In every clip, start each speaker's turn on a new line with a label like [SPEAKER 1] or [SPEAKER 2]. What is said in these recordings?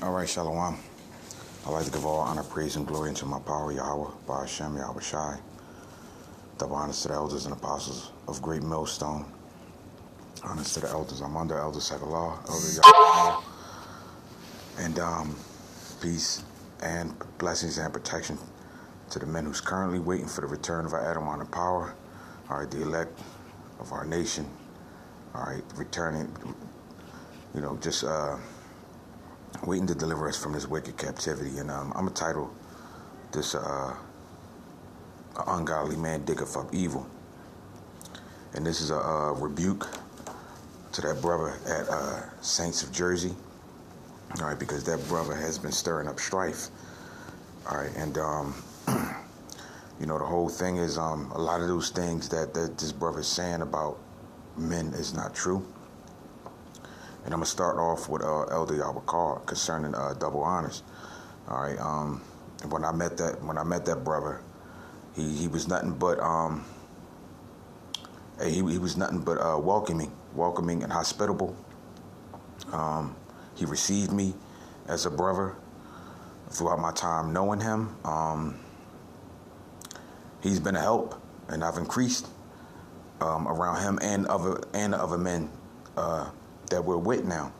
[SPEAKER 1] All right, Shalom. I'd like to give all honor, praise, and glory unto my power, Yahweh, by Hashem, Yahweh Shai. Double honors to the elders and apostles of Great Millstone. Honors to the elders. I'm under Elder Sagalah, Elder Yahweh. And peace and blessings and protection to the men who's currently waiting for the return of our Adonai in power. All right, the elect of our nation. All right, returning, just waiting to deliver us from this wicked captivity. And I'm going to title this ungodly man diggeth up evil. And this is a rebuke to that brother at Saints of Jersey. All right, because that brother has been stirring up strife. All right, and the whole thing is a lot of those things that this brother is saying about men is not true. And I'm gonna start off with Elder Yahweh concerning double honors. All right, when I met that brother, he was nothing but he was nothing but welcoming and hospitable. He received me as a brother throughout my time knowing him. He's been a help, and I've increased around him and other men that we're with now.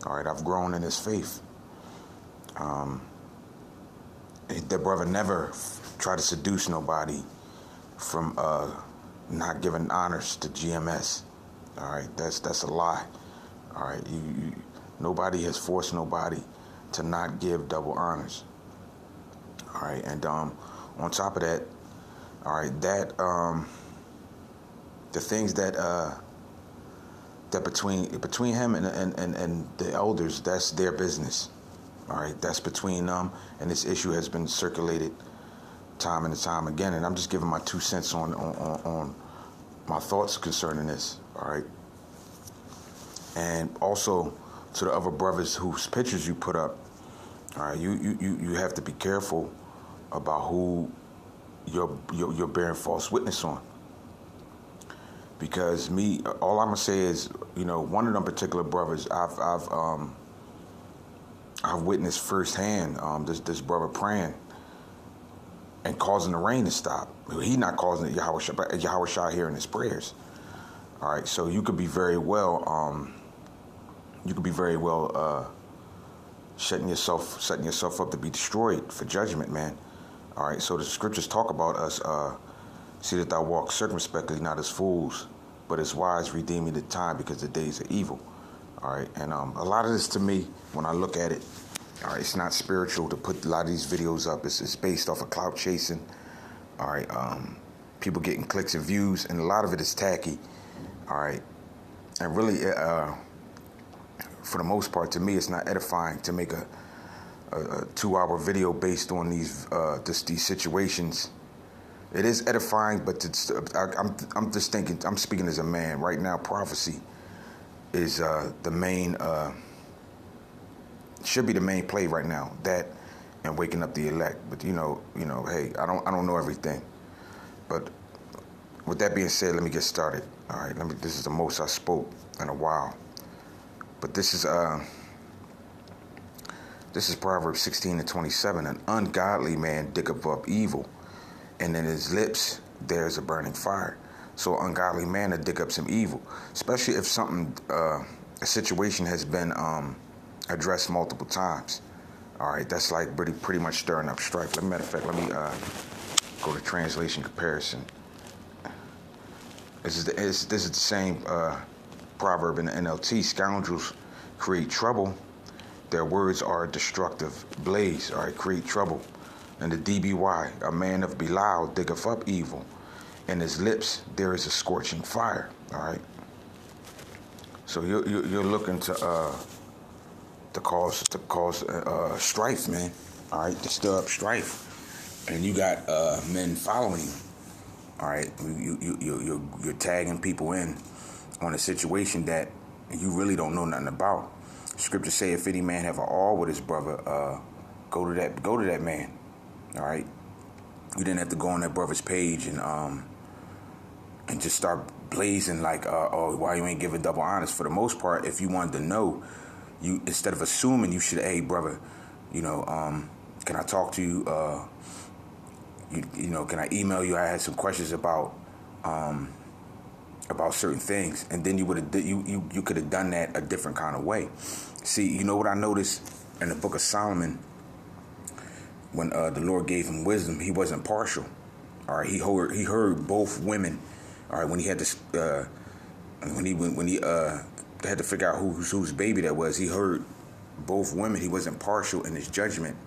[SPEAKER 1] All right, I've grown in his faith. That brother never tried to seduce nobody from not giving honors to GMS. All right, that's a lie. All right, nobody has forced nobody to not give double honors. All right, and on top of that, all right, that the things that between him and the elders, that's their business. All right, that's between them, and this issue has been circulated time and time again. And I'm just giving my 2 cents on my thoughts concerning this. All right, and also to the other brothers whose pictures you put up. All right, you have to be careful about who you're bearing false witness on. Because all I'm gonna say is, one of them particular brothers, I've witnessed firsthand this brother praying and causing the rain to stop. He not causing it, Yahweh Shai hearing his prayers. All right, so you could be very well, setting yourself up to be destroyed for judgment, man. All right, so the scriptures talk about us. See that thou walk circumspectly, not as fools, but as wise, redeeming the time, because the days are evil. All right, and a lot of this, to me, when I look at it, all right, it's not spiritual to put a lot of these videos up. It's based off of clout chasing. All right, people getting clicks and views, and a lot of it is tacky. All right, and really, for the most part, to me, it's not edifying to make a 2-hour video based on these situations. It is edifying, but I'm just thinking. I'm speaking as a man right now. Prophecy is the main. Should be the main play right now. That and waking up the elect. But hey, I don't know everything. But with that being said, let me get started. All right, this is the most I spoke in a while. But this is Proverbs 16:27. An ungodly man diggeth up evil, and in his lips there's a burning fire. So an ungodly man to dig up some evil, especially if a situation has been addressed multiple times. All right, that's like pretty much stirring up strife. Matter of fact, let me go to translation comparison. This is the same proverb in the NLT. Scoundrels create trouble. Their words are a destructive blaze. All right, create trouble. And the DBY, a man of Belial diggeth up evil. In his lips there is a scorching fire. All right. So you're looking to cause strife, man. All right, to stir up strife, and you got men following you. All right, you're tagging people in on a situation that you really don't know nothing about. Scripture say, if any man have an all with his brother, go to that man. All right, you didn't have to go on that brother's page and just start blazing like, why you ain't giving double honors. For the most part, if you wanted to know, you, instead of assuming, you should, hey, brother, can I talk to you? Can I email you? I had some questions about certain things, and then you would have you could have done that a different kind of way. See, you know what I noticed in the Book of Solomon, when the Lord gave him wisdom, he wasn't partial. All right, he heard both women. All right, when he had to when he had to figure out whose baby that was, he heard both women. He wasn't partial in his judgment.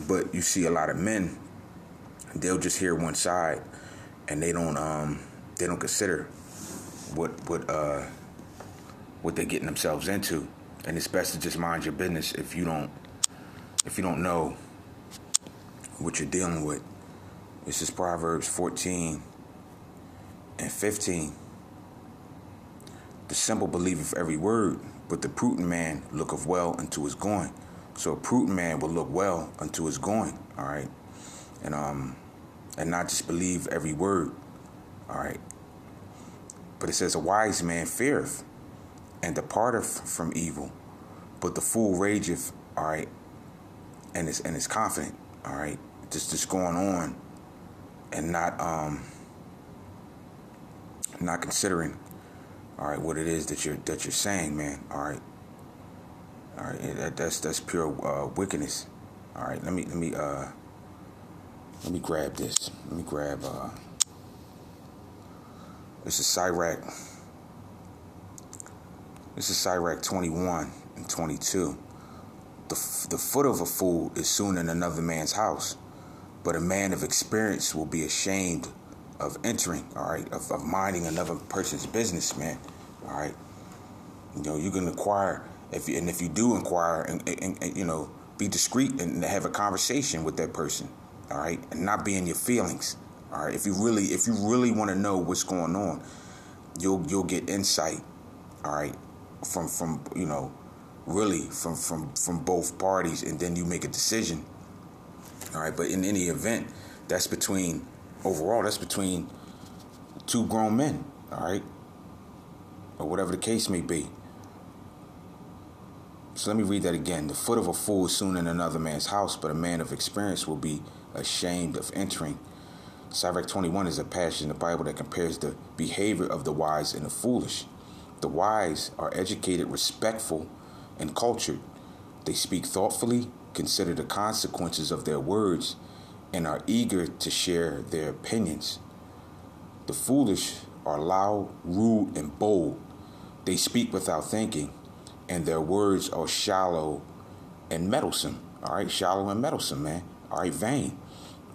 [SPEAKER 1] But you see a lot of men, they'll just hear one side, and they don't consider what they're getting themselves into. And it's best to just mind your business if you don't know what you're dealing with. This is Proverbs 14 and 15. The simple believeth every word, but the prudent man looketh well unto his going. So a prudent man will look well unto his going, all right? And not just believe every word, all right? But it says, a wise man feareth and departeth from evil, but the fool rageth, all right, and is confident, all right? Just going on and not considering, all right, what it is that you're saying, man, all right? All right, that's pure wickedness. All right, let me grab this. Let me grab this is Sirach. This is Sirach 21 and 22. The foot of a fool is soon in another man's house, but a man of experience will be ashamed of entering. All right, of minding another person's business, man. All right, you can acquire. If you do inquire and be discreet and have a conversation with that person, all right, and not be in your feelings, all right. If you really want to know what's going on, you'll get insight, all right, from both parties, and then you make a decision, all right. But in any event, that's between two grown men, all right, or whatever the case may be. So let me read that again. The foot of a fool is soon in another man's house, but a man of experience will be ashamed of entering. Sirach 21 is a passage in the Bible that compares the behavior of the wise and the foolish. The wise are educated, respectful, and cultured. They speak thoughtfully, consider the consequences of their words, and are eager to share their opinions. The foolish are loud, rude, and bold. They speak without thinking, and their words are shallow and meddlesome. All right, shallow and meddlesome, man. All right, vain.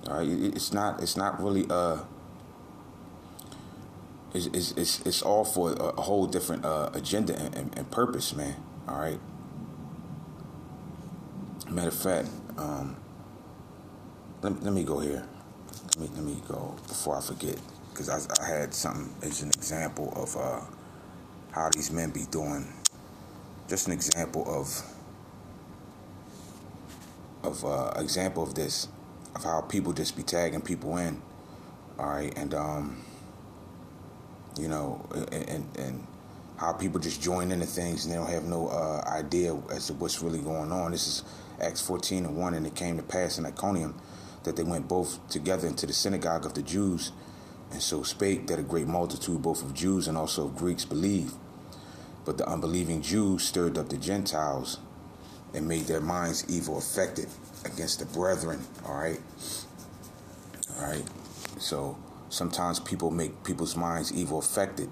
[SPEAKER 1] All right, it's not really it's all for a whole different agenda and purpose, man. All right. Matter of fact, let me go here. Let me go before I forget, because I had something as an example of how these men be doing. Just an example of this, of how people just be tagging people in, all right, and and how people just join into things and they don't have no idea as to what's really going on. This is Acts 14:1, and it came to pass in Iconium that they went both together into the synagogue of the Jews, and so spake that a great multitude both of Jews and also of Greeks believed. But the unbelieving Jews stirred up the Gentiles and made their minds evil affected against the brethren. All right. So sometimes people make people's minds evil affected.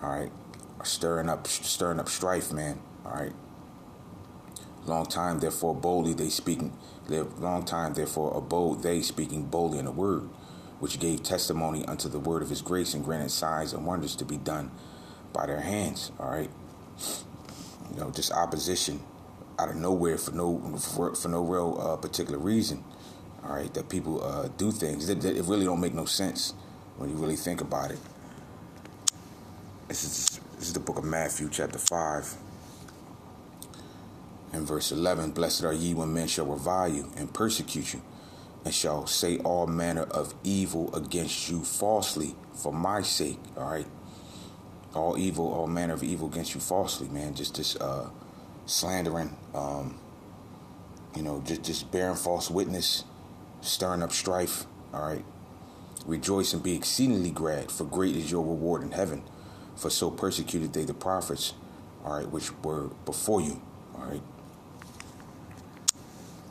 [SPEAKER 1] All right. Or stirring up strife, man. All right. Long time therefore boldly they speaking. Long time therefore abode they speaking boldly in the word, which gave testimony unto the word of his grace, and granted signs and wonders to be done by their hands. All right. Just opposition out of nowhere for no real particular reason. All right, that people do things that it really don't make no sense when you really think about it. This is the book of Matthew, chapter 5, and verse 11. Blessed are ye when men shall revile you and persecute you, and shall say all manner of evil against you falsely for my sake. All right. All manner of evil against you falsely, man. Just slandering, just bearing false witness, stirring up strife. All right. Rejoice and be exceedingly glad, for great is your reward in heaven. For so persecuted they the prophets, all right, which were before you. All right.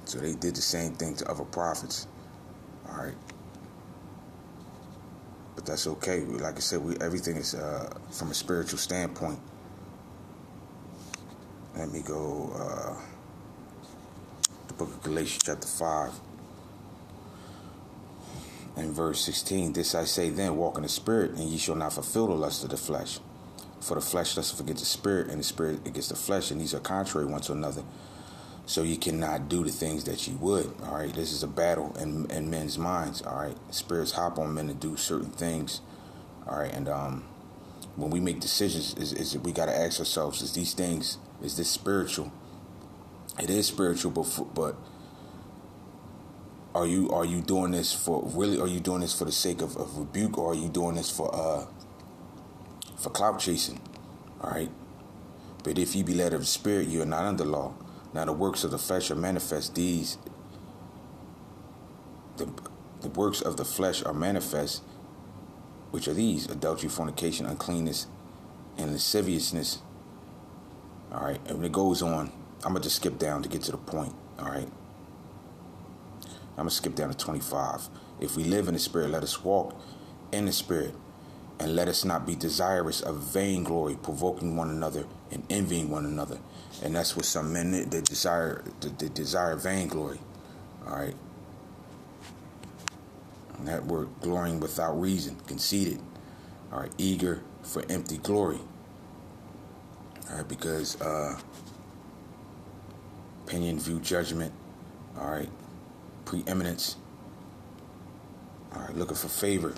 [SPEAKER 1] So they did the same thing to other prophets. All right. But that's okay. Like I said, everything is from a spiritual standpoint. Let me go the book of Galatians chapter 5 and verse 16. This I say then, walk in the spirit, and ye shall not fulfill the lust of the flesh. For the flesh lusteth against the spirit, and the spirit against the flesh, and these are contrary one to another. So you cannot do the things that you would. All right. This is a battle in men's minds. All right. Spirits hop on men to do certain things. All right. And when we make decisions, is we got to ask ourselves: is this spiritual? It is spiritual, but are you doing this for really? Are you doing this for the sake of rebuke, or are you doing this for clout chasing? All right. But if you be led of the Spirit, you are not under law. Now the works of the flesh are manifest. The works of the flesh are manifest, which are these: adultery, fornication, uncleanness, and lasciviousness. All right, and it goes on. I'm gonna just skip down to get to the point. All right, I'm gonna skip down to 25. If we live in the Spirit, let us walk in the Spirit, and let us not be desirous of vainglory, provoking one another and envying one another. And that's what some men they desire vainglory. All right. And that word, glorying without reason, conceited. All right, eager for empty glory. All right, because opinion, view, judgment. All right, preeminence. All right, looking for favor.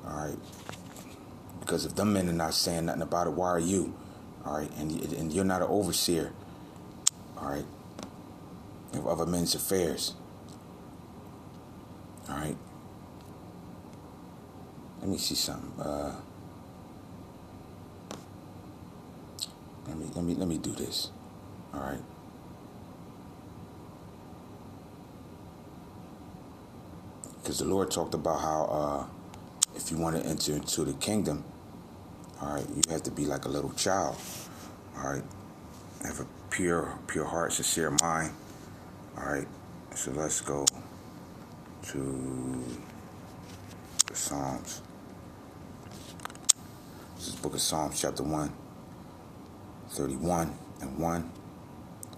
[SPEAKER 1] All right, because if them men are not saying nothing about it, why are you? All right, and you're not an overseer. All right, of other men's affairs. All right. Let me see something. Let me do this. All right. Because the Lord talked about how if you want to enter into the kingdom, all right, you have to be like a little child. All right. Have a pure heart, sincere mind. All right. So let's go to the Psalms. This is the book of Psalms, chapter 1, 31 and 1.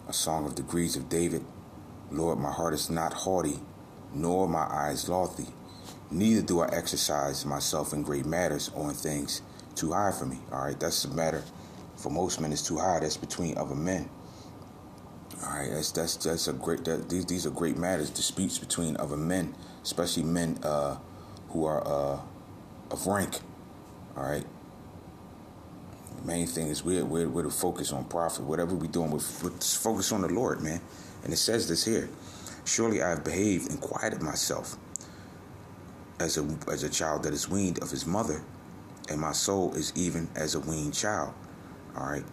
[SPEAKER 1] A song of degrees of David. Lord, my heart is not haughty, nor my eyes lofty. Neither do I exercise myself in great matters or in things too high for me. All right, that's the matter. For most men, it's too high. That's between other men. All right, that's a great. These are great matters. Disputes between other men, especially men who are of rank. All right. The main thing is we're to focus on profit. Whatever we're doing, we're focus on the Lord, man. And it says this here: surely I have behaved and quieted myself as a child that is weaned of his mother, and my soul is even as a weaned child. All right.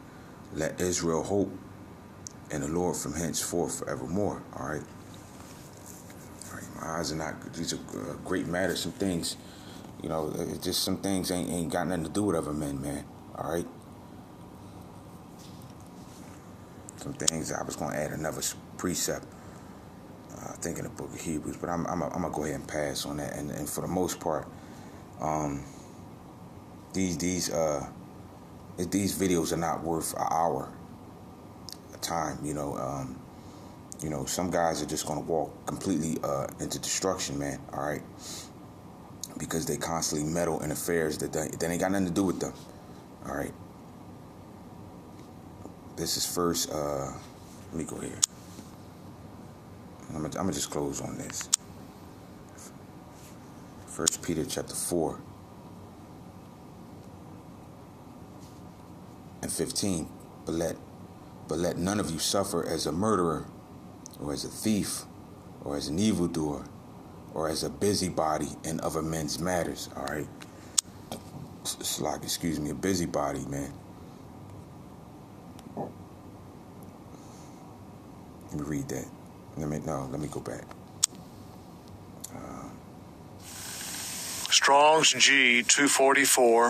[SPEAKER 1] Let Israel hope in the Lord from henceforth forevermore. All right. All right. My eyes are not. These are great matters. Some things, just some things ain't got nothing to do with other men, man. All right. Some things I was going to add another precept. I think in the book of Hebrews, but I'm gonna go ahead and pass on that. And for the most part, these videos are not worth an hour of time. Some guys are just gonna walk completely into destruction, man. All right, because they constantly meddle in affairs that ain't got nothing to do with them. All right. This is first. Let me go here. I'm gonna just close on this. 1 Peter chapter 4 and 15. But let none of you suffer as a murderer, or as a thief, or as an evildoer, or as a busybody in other men's matters. All right. It's like, a busybody, man. Let me read that. Let me go back.
[SPEAKER 2] Strong's G 244,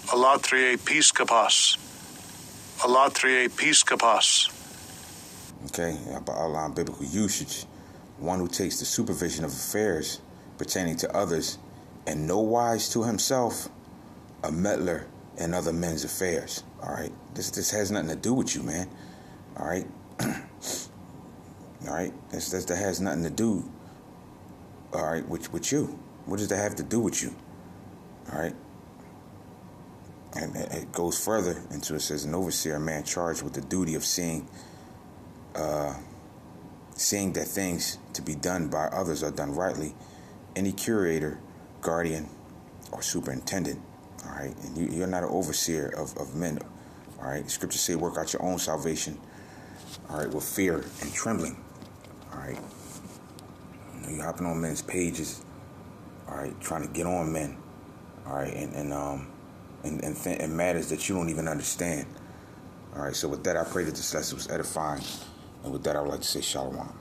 [SPEAKER 2] allatria episkopos. Allatria episkopos.
[SPEAKER 1] Okay, about outline biblical usage. One who takes the supervision of affairs pertaining to others and no wise to himself, a meddler in other men's affairs. All right, this has nothing to do with you, man. All right, all right, that has nothing to do. All right, with you. What does that have to do with you? All right. And it goes further into it says an overseer, a man charged with the duty of seeing that things to be done by others are done rightly. Any curator, guardian, or superintendent. All right, and you're not an overseer of men. All right, Scripture say, work out your own salvation. All right, with fear and trembling. All right, you're hopping on men's pages. All right, trying to get on men. All right, and matters that you don't even understand. All right, so with that, I pray that this lesson was edifying. And with that, I would like to say shalom.